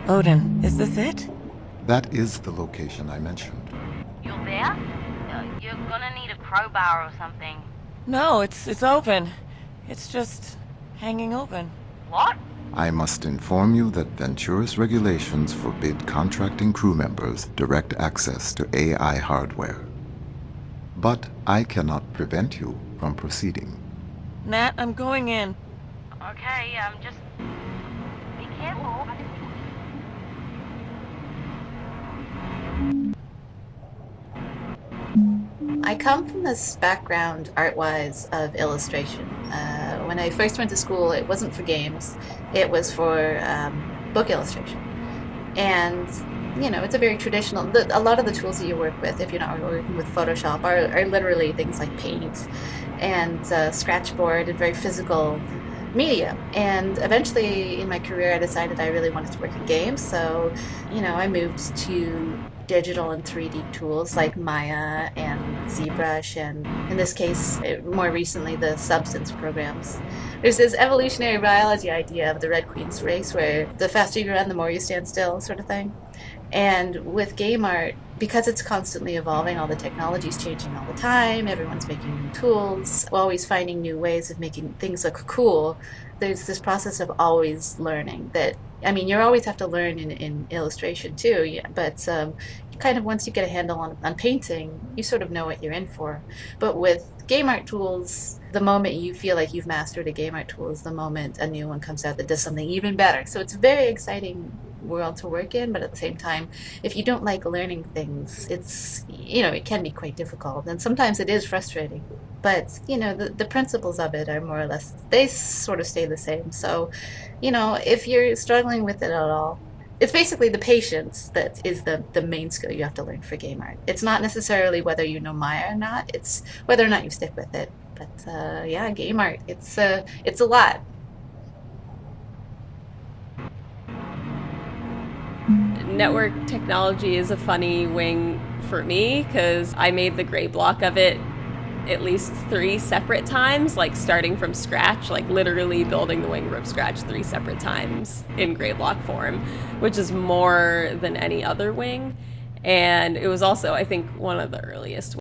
Odin, is this it? That is the location I mentioned. You're there? You're gonna need a crowbar or something. No, it's open. It's just hanging open. What? I must inform you that Ventura's regulations forbid contracting crew members direct access to AI hardware. But I cannot prevent you from proceeding. Nat, I'm going in. Okay, just be careful. I come from this background, art-wise, of illustration. When I first went to school, it wasn't for games. It was for book illustration. And, you know, it's a very traditional... a lot of the tools that you work with, if you're not working with Photoshop, are literally things like paint and scratchboard and very physical media. And eventually, in my career, I decided I really wanted to work in games. So, you know, I moved to digital and 3D tools like Maya and ZBrush, and in this case, more recently, the Substance programs. There's this evolutionary biology idea of the Red Queen's race where the faster you run, the more you stand still, sort of thing. And with game art, because it's constantly evolving, all the technology's changing all the time, everyone's making new tools, always finding new ways of making things look cool, there's this process of always learning that, I mean, you always have to learn in illustration too, yeah, but kind of once you get a handle on painting, you sort of know what you're in for. But with game art tools, the moment you feel like you've mastered a game art tool is the moment a new one comes out that does something even better. So it's a very exciting world to work in, but at the same time, if you don't like learning things, it's, you know, it can be quite difficult, and sometimes it is frustrating. But, you know, the principles of it are more or less, they sort of stay the same. So, you know, if you're struggling with it at all, it's basically the patience that is the main skill you have to learn for game art. It's not necessarily whether you know Maya or not, it's whether or not you stick with it. But yeah, game art, it's a lot. Network technology is a funny wing for me because I made the gray block of it at least 3 separate times, like starting from scratch, like literally building the wing from scratch 3 separate times in gray block form, which is more than any other wing. And it was also, I think, one of the earliest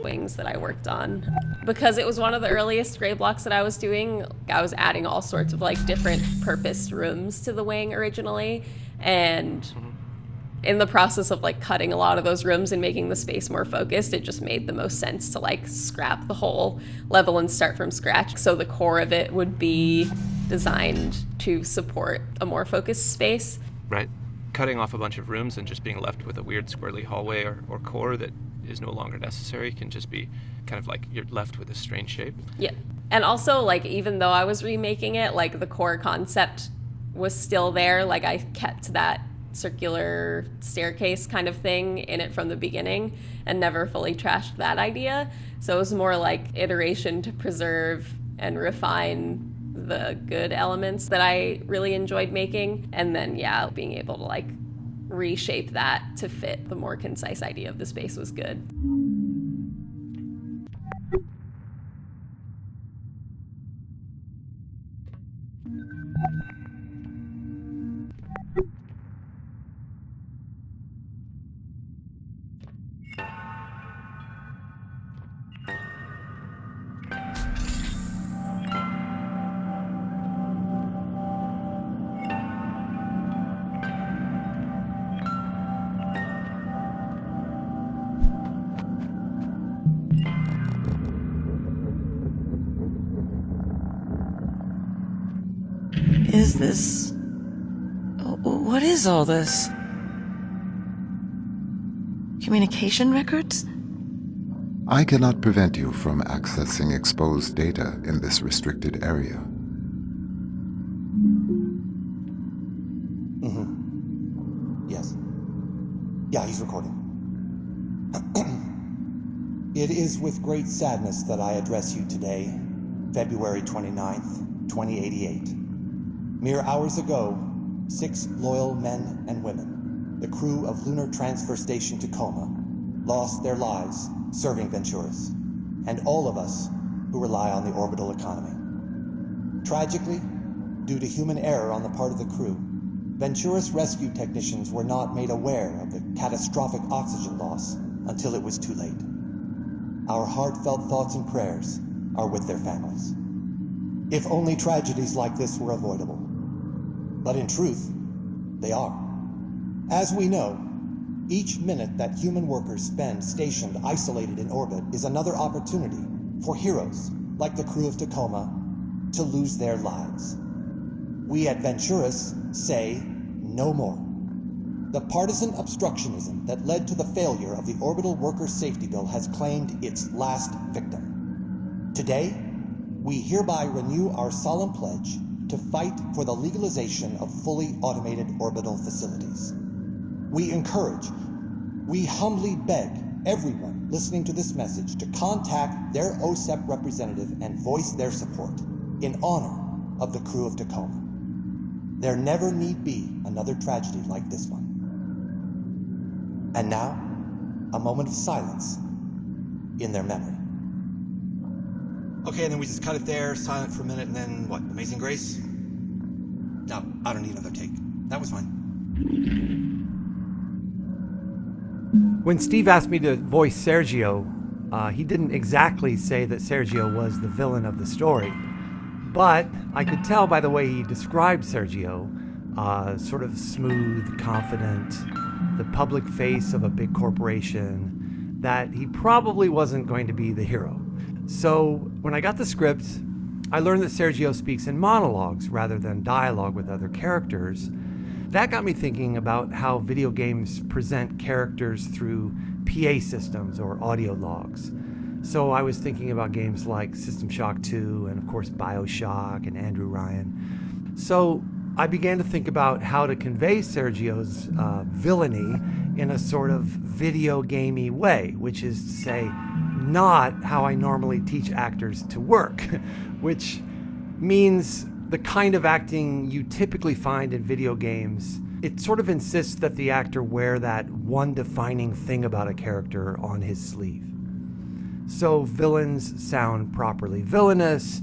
wings that I worked on. Because it was one of the earliest gray blocks that I was doing, I was adding all sorts of like different purpose rooms to the wing originally. And in the process of like cutting a lot of those rooms and making the space more focused, it just made the most sense to like scrap the whole level and start from scratch. So the core of it would be designed to support a more focused space. Right. Cutting off a bunch of rooms and just being left with a weird squirrely hallway or core that is no longer necessary can just be kind of like you're left with a strange shape. Yeah. And also, like, even though I was remaking it, like the core concept was still there. Like I kept that circular staircase kind of thing in it from the beginning and never fully trashed that idea. So it was more like iteration to preserve and refine the good elements that I really enjoyed making. And then, yeah, being able to like reshape that to fit the more concise idea of the space was good. Is this... What is all this? Communication records? I cannot prevent you from accessing exposed data in this restricted area. Yes. Yeah, he's recording. It is with great sadness that I address you today, February 29th, 2088. Mere hours ago, 6 loyal men and women, the crew of Lunar Transfer Station Tacoma, lost their lives serving Venturas, and all of us who rely on the orbital economy. Tragically, due to human error on the part of the crew, Venturis rescue technicians were not made aware of the catastrophic oxygen loss until it was too late. Our heartfelt thoughts and prayers are with their families. If only tragedies like this were avoidable. But in truth, they are. As we know, each minute that human workers spend stationed isolated in orbit is another opportunity for heroes like the crew of Tacoma to lose their lives. We at Venturis say no more. The partisan obstructionism that led to the failure of the Orbital Worker Safety Bill has claimed its last victim. Today, we hereby renew our solemn pledge to fight for the legalization of fully automated orbital facilities. We encourage, we humbly beg everyone listening to this message to contact their OSEP representative and voice their support in honor of the crew of Tacoma. There never need be another tragedy like this one. And now, a moment of silence in their memory. Okay, and then we just cut it there, silent for a minute, and then what, Amazing Grace? No, I don't need another take. That was fine. When Steve asked me to voice Sergio, he didn't exactly say that Sergio was the villain of the story. But I could tell by the way he described Sergio, sort of smooth, confident, the public face of a big corporation, that he probably wasn't going to be the hero. So when I got the script, I learned that Sergio speaks in monologues rather than dialogue with other characters. That got me thinking about how video games present characters through PA systems or audio logs. So I was thinking about games like System Shock 2 and of course BioShock and Andrew Ryan. So I began to think about how to convey Sergio's villainy in a sort of video gamey way, which is to say, not how I normally teach actors to work, which means the kind of acting you typically find in video games. It sort of insists that the actor wear that one defining thing about a character on his sleeve. So villains sound properly villainous.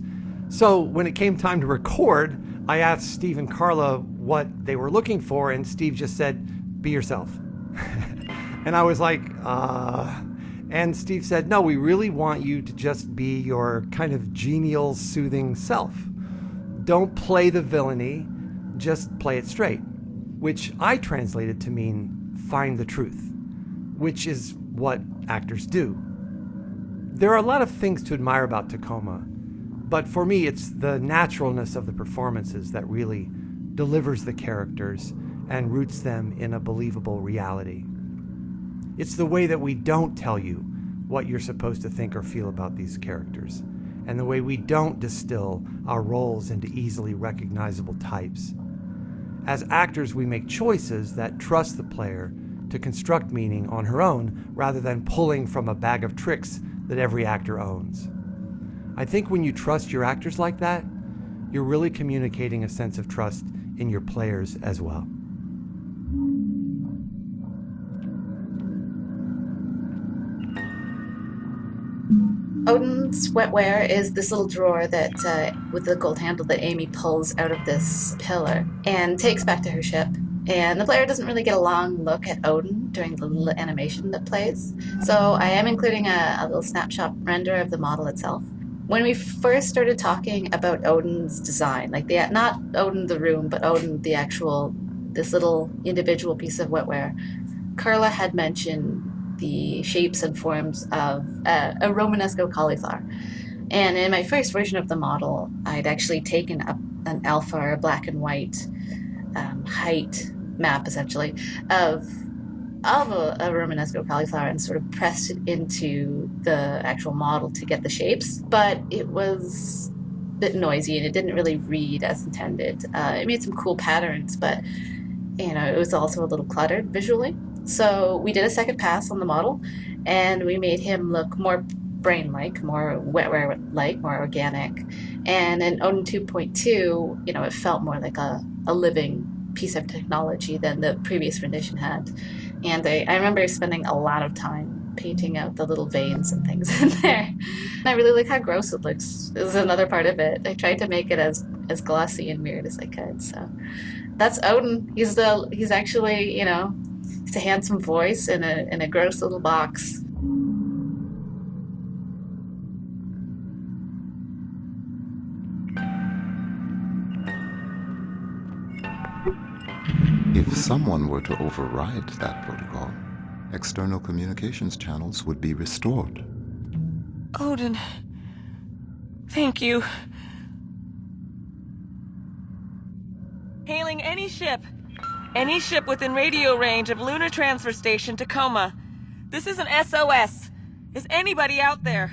So when it came time to record, I asked Steve and Carla what they were looking for, and Steve just said, "Be yourself." And I was like, And Steve said, "No, we really want you to just be your kind of genial, soothing self. Don't play the villainy, just play it straight," which I translated to mean find the truth, which is what actors do. There are a lot of things to admire about Tacoma, but for me, it's the naturalness of the performances that really delivers the characters and roots them in a believable reality. It's the way that we don't tell you what you're supposed to think or feel about these characters, and the way we don't distill our roles into easily recognizable types. As actors, we make choices that trust the player to construct meaning on her own rather than pulling from a bag of tricks that every actor owns. I think when you trust your actors like that, you're really communicating a sense of trust in your players as well. Odin's wetware is this little drawer that, with the gold handle that Amy pulls out of this pillar and takes back to her ship. And the player doesn't really get a long look at Odin during the little animation that plays. So I am including a little snapshot render of the model itself. When we first started talking about Odin's design, like not Odin the room, but Odin the actual, this little individual piece of wetware, Carla had mentioned the shapes and forms of a Romanesco cauliflower. And in my first version of the model, I'd actually taken an alpha or a black and white height map, essentially, of a Romanesco cauliflower and sort of pressed it into the actual model to get the shapes. But it was a bit noisy and it didn't really read as intended. It made some cool patterns, but it was also a little cluttered visually. So we did a second pass on the model, and we made him look more brain-like, more wetware-like, more organic. And in Odin 2.2, it felt more like a living piece of technology than the previous rendition had. And I remember spending a lot of time painting out the little veins and things in there. And I really like how gross it looks. Is another part of it. I tried to make it as glossy and weird as I could. So That's Odin. He's actually, he's a handsome voice in a gross little box. If someone were to override that protocol, external communications channels would be restored. Odin. Thank you. Hailing any ship. Any ship within radio range of Lunar Transfer Station Tacoma. This is an SOS. Is anybody out there?